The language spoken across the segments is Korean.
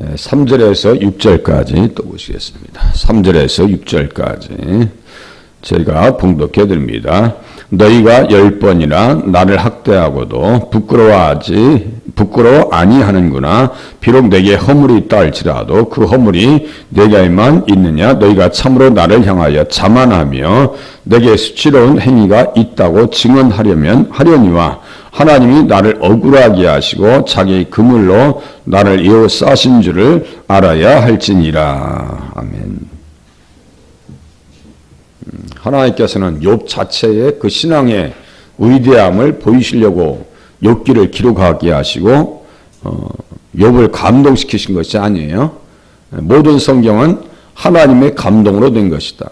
3절에서 6절까지 또 보시겠습니다. 3절에서 6절까지 제가 봉독해 드립니다. 너희가 10번이나 나를 학대하고도 부끄러워 아니하는구나. 비록 내게 허물이 있다 할지라도 그 허물이 내게만 있느냐. 너희가 참으로 나를 향하여 자만하며 내게 수치로운 행위가 있다고 하려니와 하나님이 나를 억울하게 하시고 자기 그물로 나를 에워싸신 줄을 알아야 할지니라. 아멘. 하나님께서는 욥 자체의 그 신앙의 위대함을 보이시려고 욥기를 기록하게 하시고 욥을 감동시키신 것이 아니에요. 모든 성경은 하나님의 감동으로 된 것이다.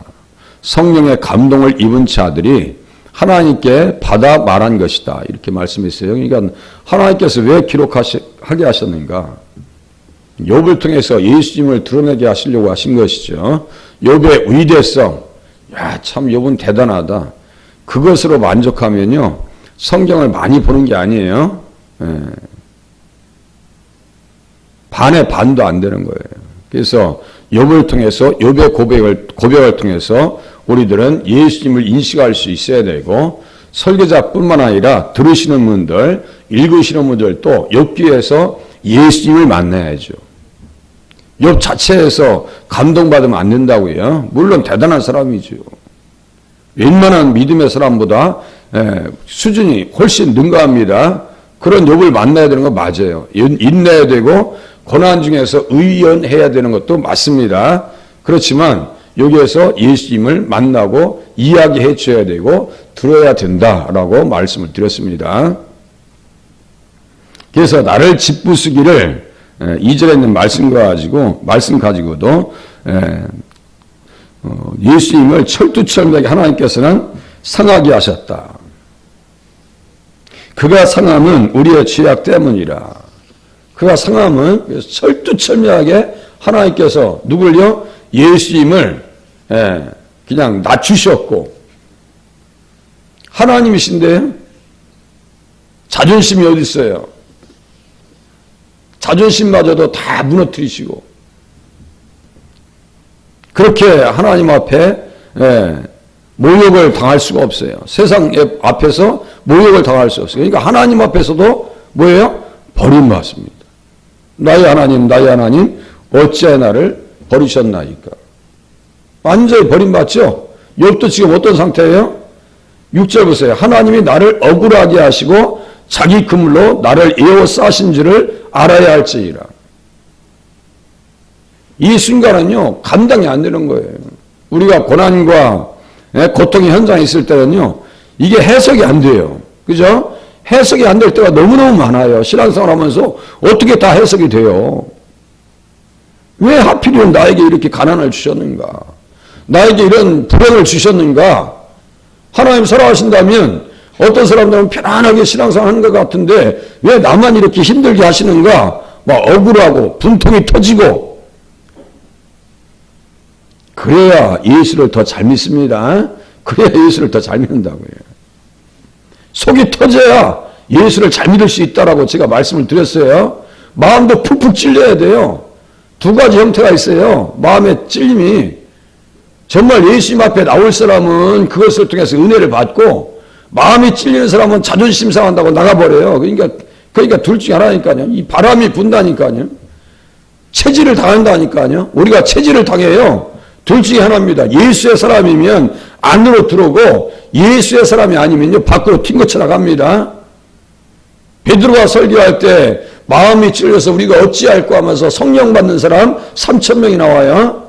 성령의 감동을 입은 자들이 하나님께 받아 말한 것이다. 이렇게 말씀했어요. 그러니까 하나님께서 왜 기록하게 하셨는가? 욥을 통해서 예수님을 드러내게 하시려고 하신 것이죠. 욥의 위대성, 야, 참 욥은 대단하다. 그것으로 만족하면요, 성경을 많이 보는 게 아니에요. 반의 반도 안 되는 거예요. 그래서 욥을 통해서, 욥의 고백을 통해서 우리들은 예수님을 인식할 수 있어야 되고, 설교자뿐만 아니라 들으시는 분들, 읽으시는 분들도 욥기에서 예수님을 만나야죠. 욥 자체에서 감동받으면 안 된다고요. 물론 대단한 사람이죠. 웬만한 믿음의 사람보다 수준이 훨씬 능가합니다. 그런 욥을 만나야 되는 거 맞아요. 인내해야 되고 고난 중에서 의연해야 되는 것도 맞습니다. 그렇지만 여기에서 예수님을 만나고 이야기해 줘야 되고 들어야 된다라고 말씀을 드렸습니다. 그래서 나를 짓부수기를 2절에 있는 말씀 가지고도 예수님을 철두철미하게 하나님께서는 상하게 하셨다. 그가 상함은 우리의 죄악 때문이라. 그가 상함은 철두철미하게 하나님께서 누굴요? 예수님을 그냥 낮추셨고, 하나님이신데 자존심이 어디 있어요? 자존심마저도 다 무너뜨리시고, 그렇게 하나님 앞에 모욕을 당할 수가 없어요. 세상 앞에서 모욕을 당할 수 없어요. 그러니까 하나님 앞에서도 뭐예요? 버림받습니다. 나의 하나님 어찌하여 나를 버리셨나이까. 완전히 버림받죠. 욥도 지금 어떤 상태예요? 6절 보세요. 하나님이 나를 억울하게 하시고 자기 그물로 나를 에워싸신 줄을 알아야 할지니라. 이 순간은요, 감당이 안 되는 거예요. 우리가 고난과 고통의 현장에 있을 때는요, 이게 해석이 안 돼요. 그죠? 해석이 안 될 때가 너무너무 많아요. 신앙생활 하면서 어떻게 다 해석이 돼요? 왜 하필이면 나에게 이렇게 가난을 주셨는가? 나에게 이런 불행을 주셨는가? 하나님 사랑하신다면 어떤 사람들은 편안하게 신앙생활 하는 것 같은데 왜 나만 이렇게 힘들게 하시는가? 막 억울하고 분통이 터지고. 그래야 예수를 더 잘 믿습니다. 그래야 예수를 더 잘 믿는다고요. 속이 터져야 예수를 잘 믿을 수 있다라고 제가 말씀을 드렸어요. 마음도 푹푹 찔려야 돼요. 두 가지 형태가 있어요. 마음의 찔림이. 정말 예수님 앞에 나올 사람은 그것을 통해서 은혜를 받고, 마음이 찔리는 사람은 자존심 상한다고 나가버려요. 그러니까 둘 중에 하나니까요. 이 바람이 분다니까요. 체질을 당한다니까요. 우리가 체질을 당해요. 둘 중에 하나입니다. 예수의 사람이면 안으로 들어오고, 예수의 사람이 아니면요, 밖으로 튕겨쳐 나갑니다. 베드로가 설교할 때 마음이 찔려서 우리가 어찌할까 하면서 성령 받는 사람 3,000명이 나와요.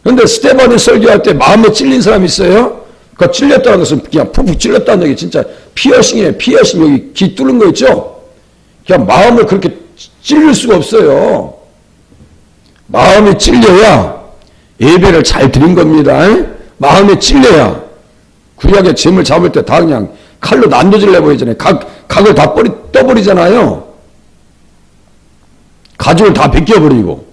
그런데 스데반이 설교할 때 마음에 찔린 사람이 있어요. 그 찔렸다는 것은 그냥 푹푹 찔렸다는 얘기, 진짜 피어싱이에요. 피어싱, 여기 귀 뚫는 거 있죠? 그냥 마음을 그렇게 찔릴 수가 없어요. 마음이 찔려야 예배를 잘 드린 겁니다. 마음이 찔려야. 구약의 재물 잡을 때 다 그냥 칼로 난도질 내버리잖아요. 각을 다 떠버리잖아요. 가죽을 다 벗겨버리고.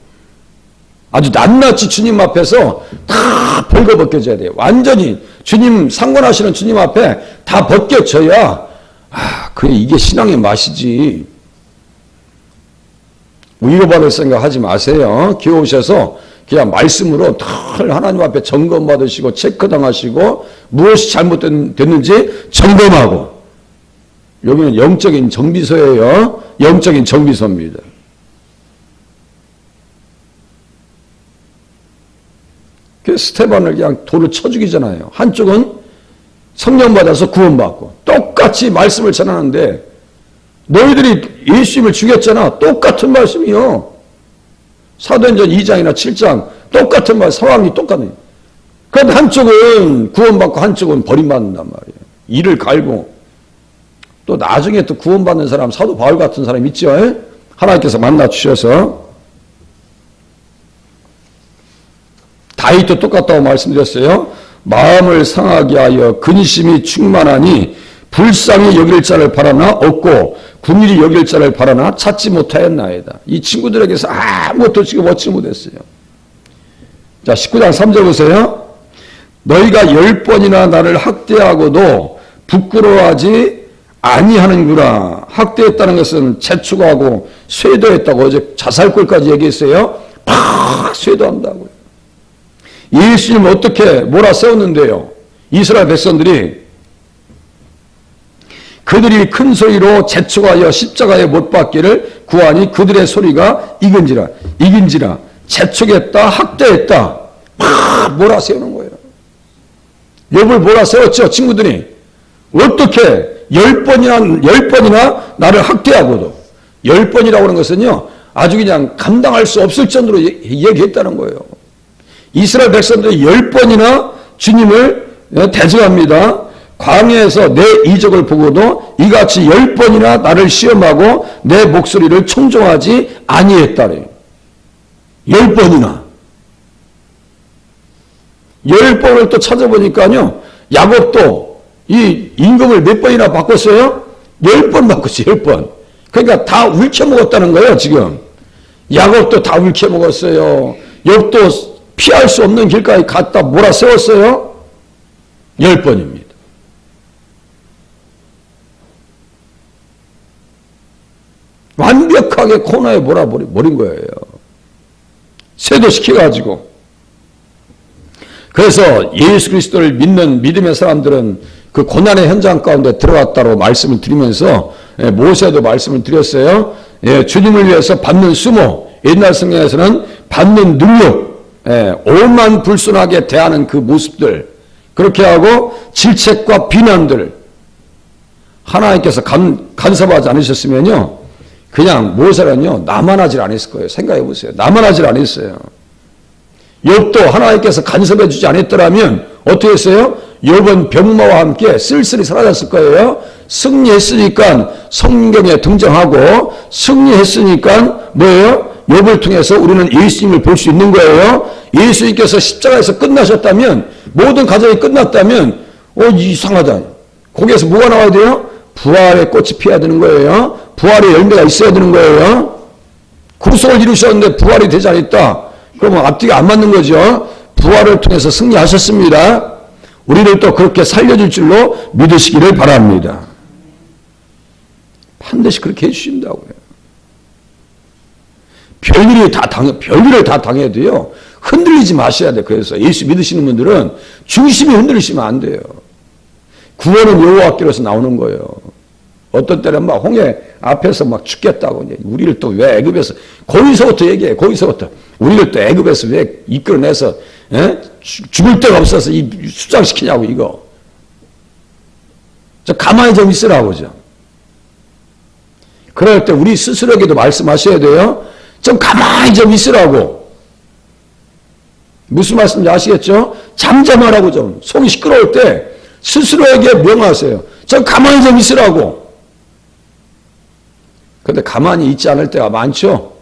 아주 낱낱이 주님 앞에서 다 벌거벗겨져야 돼요. 완전히 주님, 상관하시는 주님 앞에 다 벗겨져야, 그래, 이게 신앙의 맛이지. 위로받을 생각 하지 마세요. 교회 오셔서 그냥 말씀으로 늘 하나님 앞에 점검받으시고 체크당하시고 무엇이 잘못됐는지 점검하고, 여기는 영적인 정비소예요. 영적인 정비소입니다. 그 스테반을 그냥 돌을 쳐 죽이잖아요. 한쪽은 성령 받아서 구원받고 똑같이 말씀을 전하는데, 너희들이 예수님을 죽였잖아. 똑같은 말씀이요. 사도행전 2장이나 7장 똑같은 말, 상황이 똑같네요. 그런데 한쪽은 구원받고 한쪽은 버림받는단 말이에요. 이를 갈고. 또 나중에 또 구원받는 사람, 사도 바울 같은 사람 있죠. 하나님께서 만나 주셔서. 다윗도 똑같다고 말씀드렸어요. 마음을 상하게 하여 근심이 충만하니 불쌍히 여길 자를 바라나 없고 궁일이 여길 자를 바라나 찾지 못하였나이다. 이 친구들에게서 아무것도 지금 얻지 못했어요. 자, 19장 3절 보세요. 너희가 10번이나 나를 학대하고도 부끄러워하지 아니하는구나. 학대했다는 것은 재촉하고 쇄도했다고, 어제 자살골까지 얘기했어요. 팍 쇄도한다고요. 예수님을 어떻게 몰아세웠는데요. 이스라엘 백성들이 그들이 큰 소리로 재촉하여 십자가에 못 박기를 구하니 그들의 소리가 이긴지라 재촉했다, 학대했다, 막 몰아세우는 거예요. 욥을 몰아세웠죠. 친구들이 어떻게 10번이나 나를 학대하고도, 10번이라고 하는 것은요 아주 그냥 감당할 수 없을 정도로 얘기했다는 거예요. 이스라엘 백성들이 10번이나 주님을 대적합니다. 광야에서 내 이적을 보고도 이같이 10번이나 나를 시험하고 내 목소리를 청종하지 아니했다래요. 10번이나. 10번을 또 찾아보니까요, 야곱도 이 임금을 몇 번이나 바꿨어요? 10번 바꿨어요. 10번. 그러니까 다 울켜먹었다는 거예요. 지금 야곱도 다 울켜먹었어요. 욥도 피할 수 없는 길까지 갖다 몰아세웠어요. 10번입니다. 완벽하게 코너에 몰아버린 거예요. 쇄도시켜가지고. 그래서 예수 그리스도를 믿는 믿음의 사람들은 그 고난의 현장 가운데 들어갔다고 말씀을 드리면서, 모세도 말씀을 드렸어요. 주님을 위해서 받는 수모, 옛날 성경에서는 받는 능력, 오만불순하게 대하는 그 모습들, 그렇게 하고 질책과 비난들, 하나님께서 간섭하지 않으셨으면요 그냥 모세는요 나만 하질 않았을 거예요. 생각해 보세요. 나만 하질 않았어요. 욥도 하나님께서 간섭해 주지 않았더라면 어떻게 했어요? 욥은 병마와 함께 쓸쓸히 사라졌을 거예요. 승리했으니까 성경에 등장하고, 승리했으니까 뭐예요? 욥을 통해서 우리는 예수님을 볼 수 있는 거예요. 예수님께서 십자가에서 끝나셨다면, 모든 과정이 끝났다면 이상하다. 거기에서 뭐가 나와야 돼요? 부활의 꽃이 피어야 되는 거예요. 부활의 열매가 있어야 되는 거예요. 구속을 이루셨는데 부활이 되지 않았다. 그러면 앞뒤가 안 맞는 거죠. 부활을 통해서 승리하셨습니다. 우리를 또 그렇게 살려줄 줄로 믿으시기를 바랍니다. 반드시 그렇게 해주신다고요. 별일을 다 당해도요 흔들리지 마셔야 돼. 그래서 예수 믿으시는 분들은 중심이 흔들리시면 안 돼요. 구원은 여호와께로서 나오는 거예요. 어떤 때는 막 홍해 앞에서 막 죽겠다고, 우리를 또 왜 애굽에서, 거기서부터 얘기해. 거기서부터 우리를 또 애굽에서 왜 이끌어내서 죽을 데가 없어서 이 수장시키냐고. 이거 저 가만히 좀 있으라고죠. 그럴 때 우리 스스로에게도 말씀하셔야 돼요. 좀 가만히 좀 있으라고. 무슨 말씀인지 아시겠죠? 잠잠하라고. 좀 속이 시끄러울 때 스스로에게 명하세요. 좀 가만히 좀 있으라고. 근데 가만히 있지 않을 때가 많죠?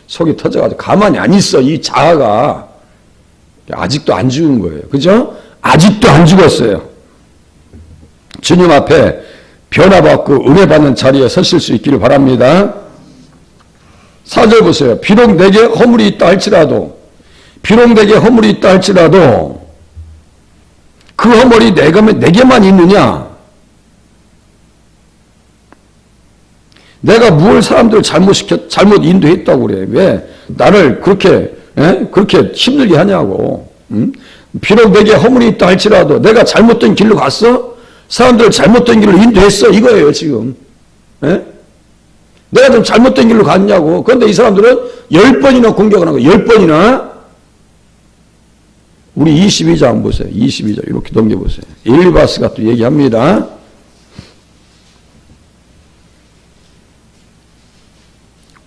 속이 터져가지고 가만히 안 있어. 이 자아가 아직도 안 죽은 거예요. 그죠? 아직도 안 죽었어요. 주님 앞에 변화받고 은혜받는 자리에 서실 수 있기를 바랍니다. 4절 보세요. 비록 내게 허물이 있다 할지라도, 비록 내게 허물이 있다 할지라도 그 허물이 내게만 있느냐? 내가 뭘 사람들을 잘못 인도했다고 그래. 왜 나를 그렇게 힘들게 하냐고. 응? 비록 내게 허물이 있다 할지라도 내가 잘못된 길로 갔어? 사람들을 잘못된 길로 인도했어? 이거예요, 지금. 예? 내가 좀 잘못된 길로 갔냐고. 그런데 이 사람들은 10번이나 공격을 한 거예요. 10번이나. 우리 22장 보세요. 22장 이렇게 넘겨보세요. 엘리바스가 또 얘기합니다.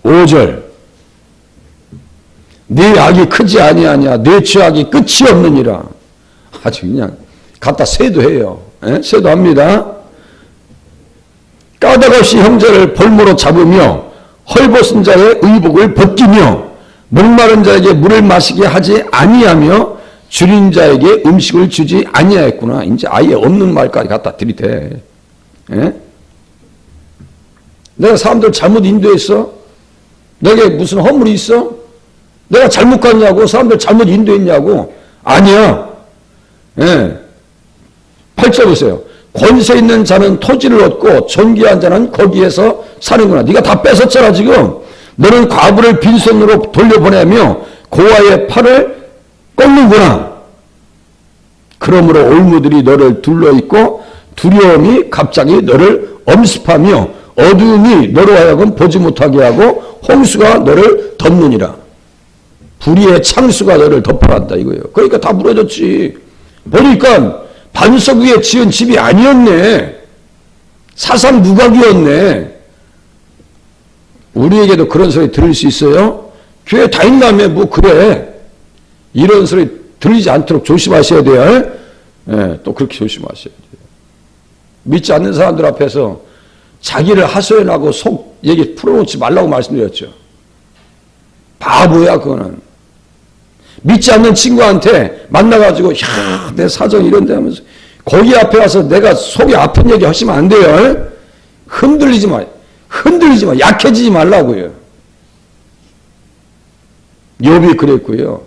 5절. 네 악이 크지 아니하냐. 네 죄악이 끝이 없느니라. 아주 그냥 갖다 세도해요. 예? 세도합니다. 까닭 없이 형제를 볼모로 잡으며 헐벗은 자의 의복을 벗기며 목마른 자에게 물을 마시게 하지 아니하며 줄인 자에게 음식을 주지 아니하였구나. 이제 아예 없는 말까지 갖다 들이대. 예? 내가 사람들 잘못 인도했어? 내게 무슨 허물이 있어? 내가 잘못 갔냐고? 사람들 잘못 인도했냐고? 아니야. 예. 8절 보세요. 권세 있는 자는 토지를 얻고 존귀한 자는 거기에서 사는구나. 네가 다 뺏었잖아 지금. 너는 과부를 빈손으로 돌려보내며 고아의 팔을 꺾는구나. 그러므로 올무들이 너를 둘러있고 두려움이 갑자기 너를 엄습하며 어두움이 너로 하여금 보지 못하게 하고 홍수가 너를 덮느니라. 불의의 창수가 너를 덮어간다 이거예요. 그러니까 다 무너졌지. 보니까 반석 위에 지은 집이 아니었네. 사상 누각이었네. 우리에게도 그런 소리 들을 수 있어요? 교회 다닌다며 뭐 그래. 이런 소리 들리지 않도록 조심하셔야 돼요. 예, 또 그렇게 조심하셔야 돼요. 믿지 않는 사람들 앞에서 자기를 하소연하고 속 얘기 풀어놓지 말라고 말씀드렸죠. 바보야 그거는. 믿지 않는 친구한테 만나가지고 야, 내 사정 이런데 하면서 거기 앞에 와서 내가 속이 아픈 얘기 하시면 안 돼요. 흔들리지 마. 약해지지 말라고요. 욥이 그랬고요.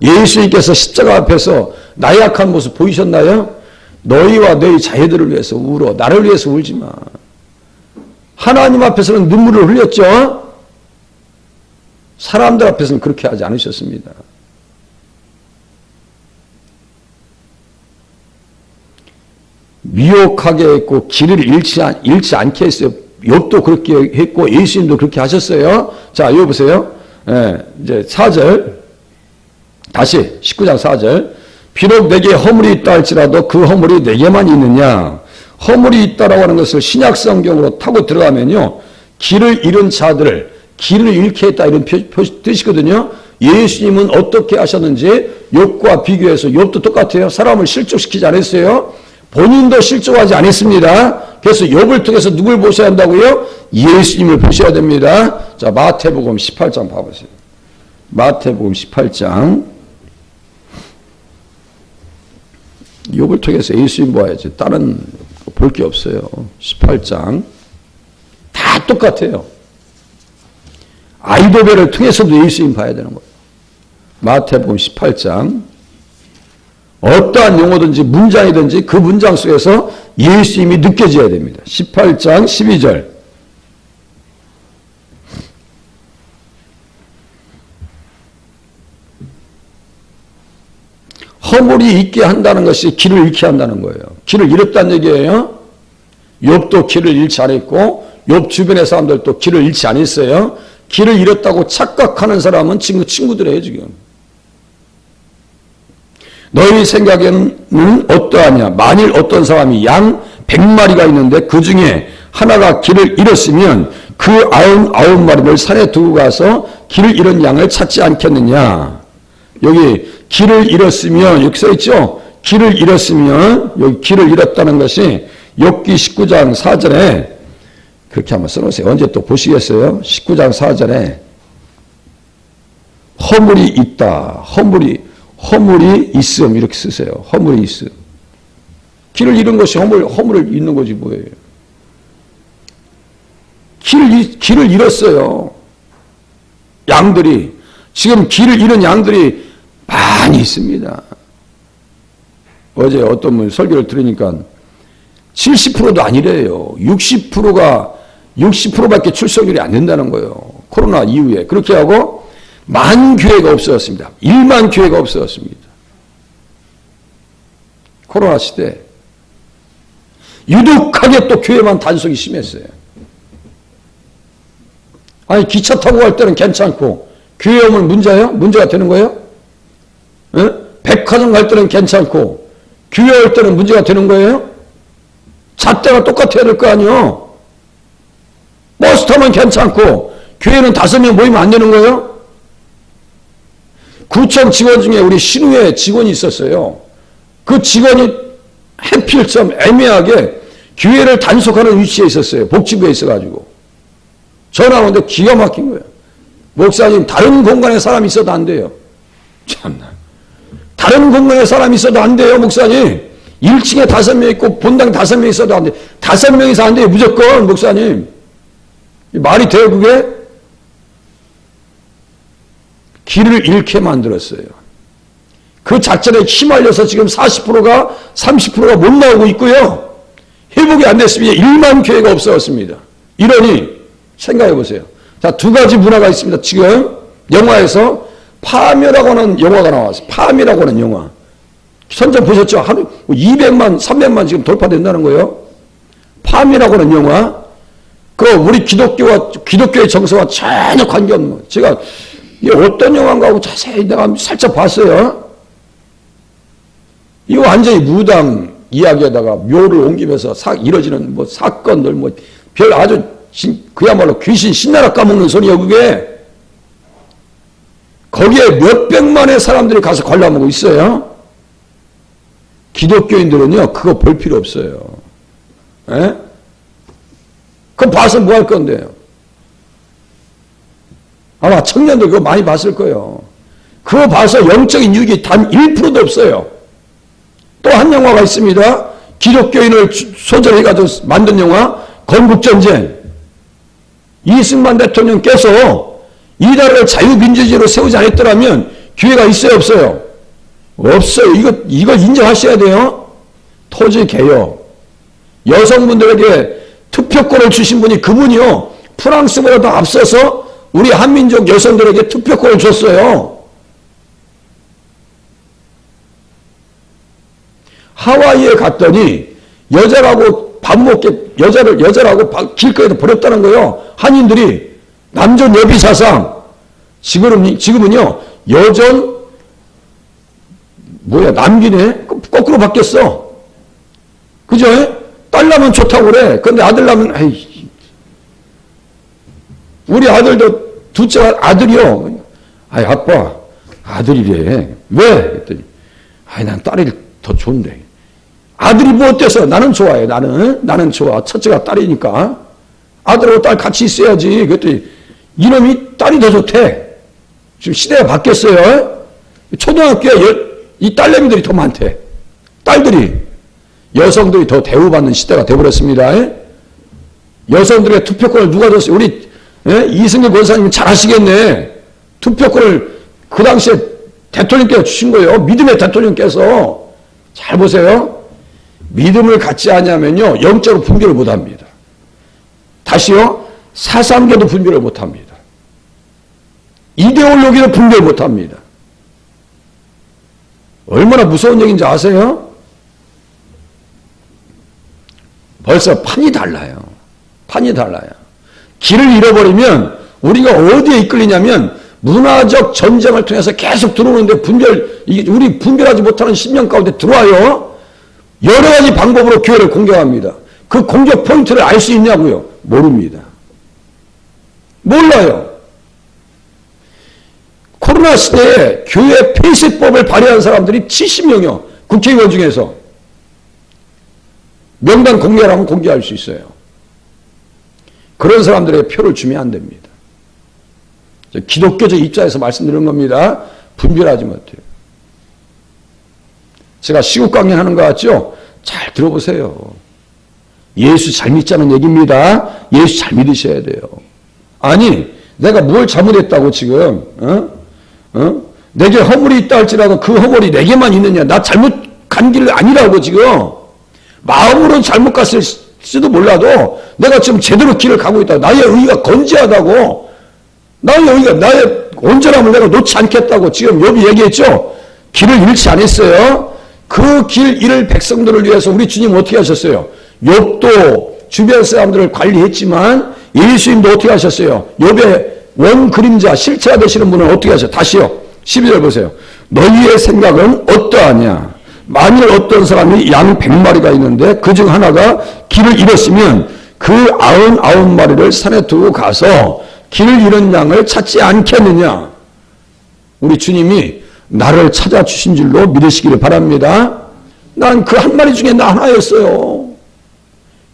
예수님께서 십자가 앞에서 나약한 모습 보이셨나요? 너희와 너희 자녀들을 위해서 울어. 나를 위해서 울지 마. 하나님 앞에서는 눈물을 흘렸죠. 사람들 앞에서는 그렇게 하지 않으셨습니다. 미혹하게 했고 길을 잃지 않게 했어요. 욥도 그렇게 했고 예수님도 그렇게 하셨어요. 자, 이거 보세요. 예, 이제 4절 다시 19장 4절. 비록 내게 허물이 있다 할지라도 그 허물이 내게만 있느냐. 허물이 있다라고 하는 것을 신약 성경으로 타고 들어가면요. 길을 잃은 자들을 길을 잃게 했다 이런 뜻이거든요. 예수님은 어떻게 하셨는지 욥과 비교해서 욥도 똑같아요. 사람을 실족시키지 않았어요. 본인도 실족하지 않았습니다. 그래서 욥을 통해서 누굴 보셔야 한다고요? 예수님을 보셔야 됩니다. 자, 마태복음 18장 봐보세요. 마태복음 18장. 욥을 통해서 예수님 봐야지. 다른 볼 게 없어요. 18장. 다 똑같아요. 아이도벨을 통해서도 예수님 봐야 되는 거예요. 마태복음 18장. 어떠한 용어든지 문장이든지 그 문장 속에서 예수님이 느껴져야 됩니다. 18장 12절. 허물이 있게 한다는 것이 길을 잃게 한다는 거예요. 길을 잃었다는 얘기예요. 욥도 길을 잃지 않았고 욥 주변의 사람들도 길을 잃지 않았어요. 길을 잃었다고 착각하는 사람은 친구들이에요 지금. 너희 생각에는 어떠하냐. 만일 어떤 사람이 양 100마리가 있는데 그 중에 하나가 길을 잃었으면 그 99마리를 산에 두고 가서 길을 잃은 양을 찾지 않겠느냐. 여기 길을 잃었으면 여기 써있죠. 길을 잃었으면 여기 길을 잃었다는 것이 욥기 19장 4절에 그렇게 한번 써놓으세요. 언제 또 보시겠어요? 19장 4절에 허물이 있다. 허물이 있음 이렇게 쓰세요. 허물이 있음. 길을 잃은 것이 허물을 잃는 거지 뭐예요. 길을 잃었어요. 양들이. 지금 길을 잃은 양들이 많이 있습니다. 어제 어떤 분 설교를 들으니까 70%도 아니래요. 60%가 60%밖에 출석률이 안 된다는 거예요. 코로나 이후에. 그렇게 하고 만 교회가 없어졌습니다. 1만 교회가 없어졌습니다. 코로나 시대에. 유독하게 또 교회만 단속이 심했어요. 아니 기차 타고 갈 때는 괜찮고 교회 오면 문제가 되는 거예요? 에? 백화점 갈 때는 괜찮고 교회 올 때는 문제가 되는 거예요? 잣대가 똑같아야 될 거 아니에요? 버스 타면 괜찮고 교회는 5명 모이면 안 되는 거예요? 구청 직원 중에 우리 신우회 직원이 있었어요. 그 직원이 해필 좀 애매하게 교회를 단속하는 위치에 있었어요. 복지부에 있어가지고. 전화 오는데 기가 막힌 거예요. 목사님, 다른 공간에 사람이 있어도 안 돼요. 참나. 다른 공간에 사람이 있어도 안 돼요, 목사님. 1층에 5명 있고 본당 5명 있어도 안 돼요. 5명이서 안 돼요, 무조건, 목사님. 말이 돼요, 그게? 길을 잃게 만들었어요. 그 작전에 휘말려서 지금 40%가 30%가 못 나오고 있고요. 회복이 안 됐습니다. 1만 교회가 없어졌습니다. 이러니 생각해 보세요. 자, 2가지 문화가 있습니다. 지금 영화에서 파묘라고 하는 영화가 나왔어요. 파묘라고 하는 영화. 선전 보셨죠? 하루 200만, 300만 지금 돌파된다는 거예요. 파묘라고 하는 영화. 그 우리 기독교의 정서와 전혀 관계없는 거. 제가 이게 어떤 영화인가 하고 자세히 내가 살짝 봤어요. 이거 완전히 무당 이야기에다가 묘를 옮기면서 이뤄지는 뭐 사건들 뭐 별 아주 그야말로 귀신 신나라 까먹는 소리야 그게. 거기에 몇백만의 사람들이 가서 관람하고 있어요. 기독교인들은요 그거 볼 필요 없어요. 에? 그거 봐서 뭐 할 건데요. 아마 청년들 그거 많이 봤을 거예요. 그거 봐서 영적인 유익이 단 1%도 없어요. 또 한 영화가 있습니다. 기독교인을 소재해가지고 만든 영화 건국전쟁. 이승만 대통령께서 이 나라를 자유민주주의로 세우지 않았더라면 기회가 있어요 없어요? 없어요. 이거 인정하셔야 돼요. 토지개혁. 여성분들에게 투표권을 주신 분이 그분이요. 프랑스보다 더 앞서서 우리 한민족 여성들에게 투표권을 줬어요. 하와이에 갔더니 여자라고 밥 먹게 여자라고 길거리에서 버렸다는 거예요. 한인들이 남존 여비 사상. 지금은요 여존 남기네 거꾸로 바뀌었어. 그죠? 딸 나면 좋다고 그래. 근데 아들 나면 에이. 우리 아들도 둘째 아들이요. 아이 아빠 아들이래. 왜? 그랬더니 난 딸이 더 좋은데. 아들이 뭐 어때서? 나는 좋아해. 나는 좋아. 첫째가 딸이니까. 아들하고 딸 같이 있어야지. 그랬더니 이놈이 딸이 더 좋대. 지금 시대가 바뀌었어요. 초등학교에 이 딸내미들이 더 많대. 딸들이. 여성들이 더 대우받는 시대가 되어버렸습니다. 여성들의 투표권을 누가 줬어요? 우리 이승길 권사님이 잘 아시겠네. 투표권을 그 당시에 대통령께서 주신 거예요. 믿음의 대통령께서. 잘 보세요. 믿음을 갖지 않으면요 영적으로 분별을 못합니다. 다시요 사상계도 분별을 못합니다. 이데올로기도 분별 못합니다. 얼마나 무서운 얘기인지 아세요? 벌써 판이 달라요. 판이 달라요. 길을 잃어버리면 우리가 어디에 이끌리냐면 문화적 전쟁을 통해서 계속 들어오는데 우리 분별하지 못하는 심령 가운데 들어와요. 여러 가지 방법으로 교회를 공격합니다. 그 공격 포인트를 알 수 있냐고요? 모릅니다. 몰라요. 코로나 시대에 교회 폐쇄법을 발의한 사람들이 70명이요. 국회의원 중에서. 명단 공개하라면 공개할 수 있어요. 그런 사람들에게 표를 주면 안 됩니다. 기독교적 입장에서 말씀드리는 겁니다. 분별하지 못해요. 제가 시국 강연하는 것 같죠? 잘 들어보세요. 예수 잘 믿자는 얘기입니다. 예수 잘 믿으셔야 돼요. 아니 내가 뭘 잘못했다고 지금 내게 허물이 있다 할지라도 그 허물이 내게만 있느냐. 나 잘못 간 길 아니라고 지금. 마음으로 잘못 갔을 지도 몰라도 내가 지금 제대로 길을 가고 있다. 나의 의가 건재하다고. 나의 의가, 나의 온전함을 내가 놓지 않겠다고 지금 욥이 얘기했죠. 길을 잃지 않았어요. 그 길 잃을 백성들을 위해서 우리 주님 어떻게 하셨어요? 욥도 주변 사람들을 관리했지만 예수님도 어떻게 하셨어요? 욥의 원 그림자 실체가 되시는 분은 어떻게 하셨어요? 다시요. 12절 보세요. 너희의 생각은 어떠하냐? 만일 어떤 사람이 양 100마리가 있는데 그중 하나가 길을 잃었으면 그 99마리를 산에 두고 가서 길을 잃은 양을 찾지 않겠느냐? 우리 주님이 나를 찾아주신 줄로 믿으시기를 바랍니다. 난 그 한 마리 중에 나 하나였어요.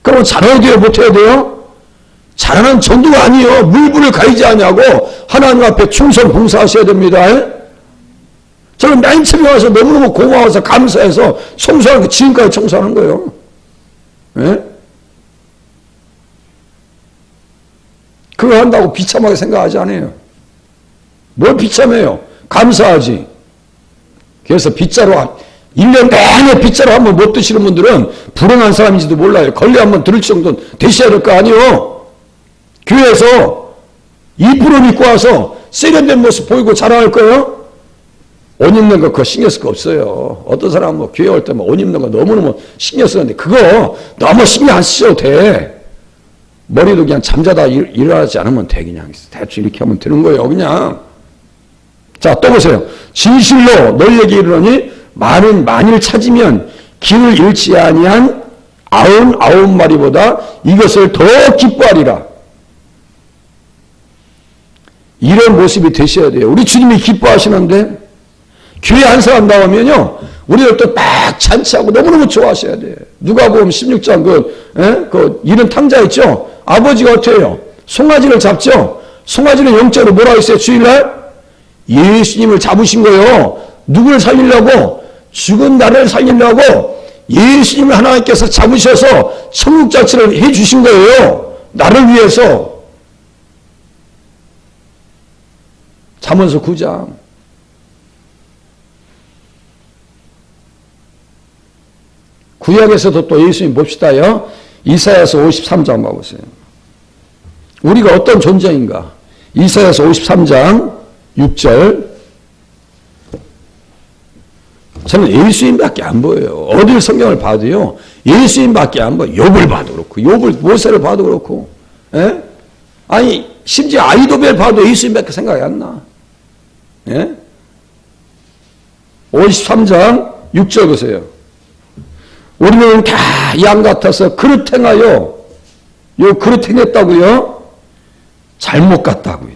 그럼 잘해야 돼요? 못해야 돼요? 잘하는 정도가 아니에요. 물불을 가리지 않냐고 하나님 앞에 충성 봉사하셔야 됩니다. 저는 맨 처음에 와서 너무너무 고마워서 감사해서 청소하는 게 지금까지 청소하는 거예요. 예? 그거 한다고 비참하게 생각하지 않아요. 뭘 비참해요? 감사하지. 그래서 빗자루 1년 내내 빗자루 한번 못 드시는 분들은 불행한 사람인지도 몰라요. 걸레 한번 들을 정도는 되셔야 될 거 아니에요. 교회에서 2% 입고 와서 세련된 모습 보이고 자랑할 거예요? 옷 입는 거 그거 신경 쓸 거 없어요. 어떤 사람은 뭐 교회 올 때 옷 입는 거 너무너무 신경 쓰는데 그거 너무 신경 안 쓰셔도 돼. 머리도 그냥 잠자다 일어나지 않으면 돼. 그냥 대충 이렇게 하면 되는 거예요. 그냥. 자, 또 보세요. 진실로 너희에게 이르노니 만일 찾으면 길을 잃지 아니한 99마리보다 이것을 더 기뻐하리라. 이런 모습이 되셔야 돼요. 우리 주님이 기뻐하시는데 교회 한 사람 나오면요 우리를 또 막 잔치하고 너무너무 좋아하셔야 돼요. 누가복음 16장 그 잃은 탕자 있죠? 아버지가 어떻게 해요? 송아지를 잡죠? 송아지는 영적으로 뭐라 했어요? 주일날? 예수님을 잡으신 거예요. 누구를 살리려고? 죽은 나를 살리려고 예수님을 하나님께서 잡으셔서 천국 자체를 해주신 거예요. 나를 위해서. 잠언서 9장. 구약에서도 또 예수님 봅시다요. 이사야서 53장 봐보세요. 우리가 어떤 존재인가? 이사야서 53장 6절. 저는 예수님밖에 안 보여요. 어딜 성경을 봐도요. 예수님밖에 안 보여요. 욥을 봐도 그렇고 욥을 모세를 봐도 그렇고. 예? 아니 심지어 아이도벨 봐도 예수님밖에 생각이 안 나. 예? 53장 6절 보세요. 우리는 다 양 같아서 그릇 행하여 요 그릇 행했다고요? 잘못 갔다고요.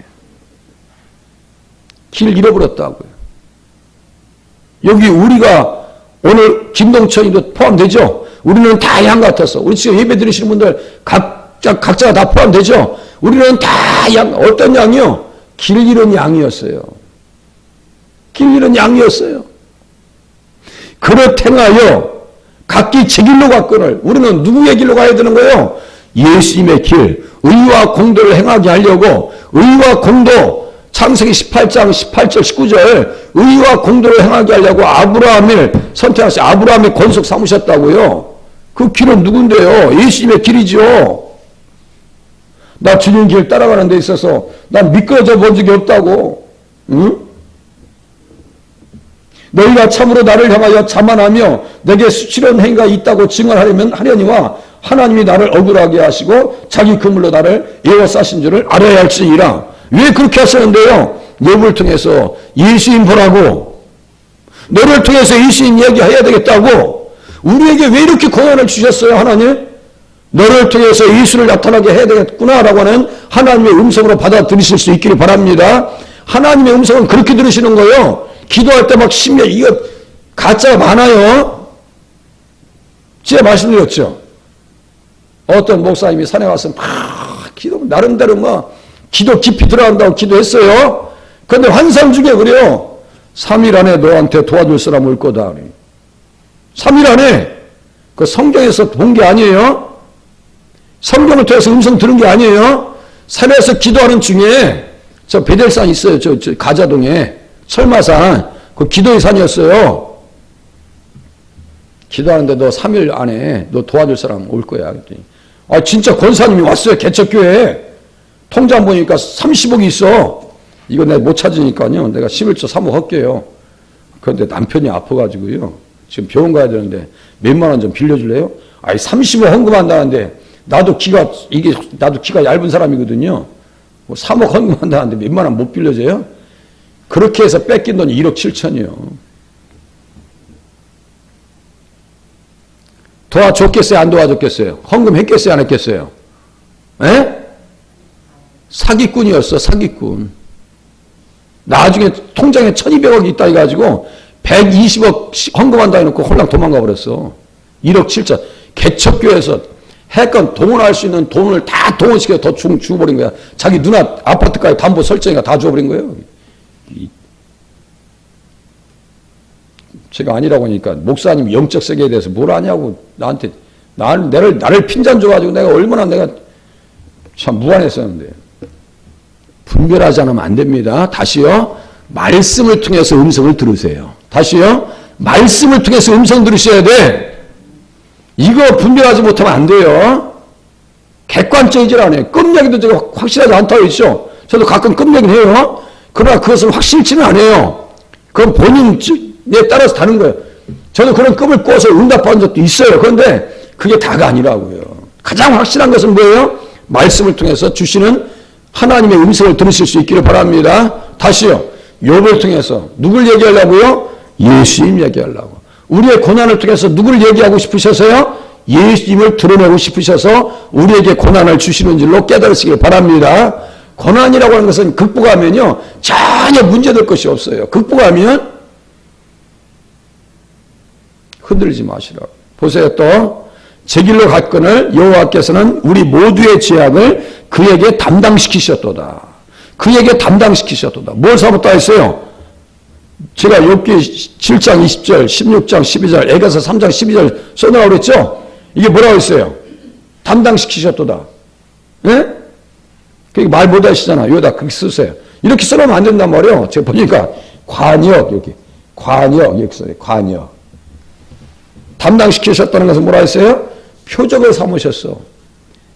길 잃어버렸다고요. 여기 우리가 오늘 김동천이도 포함되죠? 우리는 다 양 같아서. 우리 지금 예배 드리시는 분들 각자가 다 포함되죠? 우리는 다 양, 어떤 양이요? 길 잃은 양이었어요. 길 잃은 양이었어요. 그릇 행하여 각기 제 길로 갔거늘. 우리는 누구의 길로 가야 되는 거예요? 예수님의 길, 의와 공도를 행하게 하려고 의와 공도, 창세기 18장 18절 19절 의와 공도를 행하게 하려고 아브라함을 선택하셔. 아브라함의 권속 삼으셨다고요. 그 길은 누군데요? 예수님의 길이죠. 나 주님 길 따라가는 데 있어서 난 미끄러져 본 적이 없다고. 응? 너희가 참으로 나를 향하여 자만하며 내게 수치로운 행위가 있다고 증언하려니와 하나님이 나를 억울하게 하시고 자기 그물로 나를 에워싸신 줄을 알아야 할지니라. 왜 그렇게 하시는데요? 욥을 통해서 예수님 보라고. 너를 통해서 예수님 이야기해야 되겠다고. 우리에게 왜 이렇게 고난을 주셨어요, 하나님? 너를 통해서 예수를 나타나게 해야 되겠구나라고 하는 하나님의 음성으로 받아들이실 수 있기를 바랍니다. 하나님의 음성은 그렇게 들으시는 거예요. 기도할 때 막 심려, 이거 가짜가 많아요. 제가 말씀드렸죠. 어떤 목사님이 산에 와서 막 기도, 나름대로 막 기도 깊이 들어간다고 기도했어요. 그런데 환상 중에 그래요. 3일 안에 너한테 도와줄 사람 올 거다. 3일 안에. 그 성경에서 본 게 아니에요. 성경을 통해서 음성 들은 게 아니에요. 산에서 기도하는 중에 저 베델산 있어요. 저 가자동에. 설마산, 그 기도의 산이었어요. 기도하는데 너 3일 안에 너 도와줄 사람 올 거야. 그랬더니 아, 진짜 권사님이 왔어요. 개척교회에. 통장 보니까 30억이 있어. 이거 내가 못 찾으니까요. 내가 11조 3억 할게요. 그런데 남편이 아파가지고요. 지금 병원 가야 되는데 몇만 원 좀 빌려줄래요? 아니, 30억 헌금한다는데 나도 키가 얇은 사람이거든요. 뭐 3억 헌금한다는데 몇만 원 못 빌려줘요? 그렇게 해서 뺏긴 돈이 1억 7천이요. 도와줬겠어요? 안 도와줬겠어요? 헌금했겠어요? 안 했겠어요? 에? 사기꾼이었어, 사기꾼. 나중에 통장에 1200억이 있다 해가지고 120억 헌금한다 해놓고 홀랑 도망가 버렸어. 1억 7천. 개척교회에서 해건 동원할 수 있는 돈을 다 동원시켜서 더 주어버린 거야. 자기 누나 아파트까지 담보 설정이가 다 주어버린 거예요. 제가 아니라고 하니까 목사님 영적 세계에 대해서 뭘 아냐고 나한테 나를 핀잔 줘가지고 내가 얼마나 내가 참 무안했었는데. 분별하지 않으면 안 됩니다. 다시요. 말씀을 통해서 음성을 들으세요. 다시요. 말씀을 통해서 음성 들으셔야 돼. 이거 분별하지 못하면 안 돼요. 객관적이질 않아요. 끔얘기도 제가 확실하지 않다고 했죠. 저도 가끔 끔얘기는 해요. 그러나 그것은 확실치는 않아요. 그건 본인에 따라서 다른 거예요. 저도 그런 끔을 꿔서 응답받은 적도 있어요. 그런데 그게 다가 아니라고요. 가장 확실한 것은 뭐예요? 말씀을 통해서 주시는 하나님의 음성을 들으실 수 있기를 바랍니다. 다시요. 욥을 통해서 누굴 얘기하려고요? 예수님 얘기하려고. 우리의 고난을 통해서 누구를 얘기하고 싶으셔서요? 예수님을 드러내고 싶으셔서 우리에게 고난을 주시는 줄로 깨달으시길 바랍니다. 고난이라고 하는 것은 극복하면요. 전혀 문제될 것이 없어요. 극복하면 흔들리지 마시라고. 보세요 또. 제 길로 갔거늘 여호와께서는 우리 모두의 죄악을 그에게 담당시키셨도다. 그에게 담당시키셨도다. 뭘 사부터 했어요? 제가 욥기 7장 20절, 16장 12절, 에게서 3장 12절 써놓으라고 그랬죠? 이게 뭐라고 했어요? 담당시키셨도다. 예? 그게 말 못하시잖아. 여기다 그렇게 쓰세요. 이렇게 써놓으면 안 된단 말이에요. 제가 보니까 관역, 여기. 관역, 이렇게 써요. 관역. 담당시키셨다는 것은 뭐라 했어요? 표적을 삼으셨어.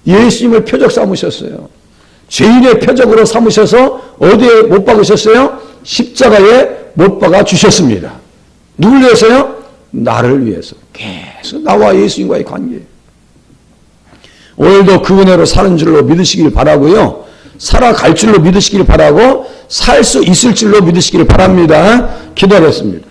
예수님을 표적 삼으셨어요. 죄인의 표적으로 삼으셔서 어디에 못 박으셨어요? 십자가에 못 박아 주셨습니다. 누굴 위해서요? 나를 위해서. 계속 나와 예수님과의 관계. 오늘도 그 은혜로 사는 줄로 믿으시길 바라고요. 살아갈 줄로 믿으시길 바라고 살 수 있을 줄로 믿으시길 바랍니다. 기도하겠습니다.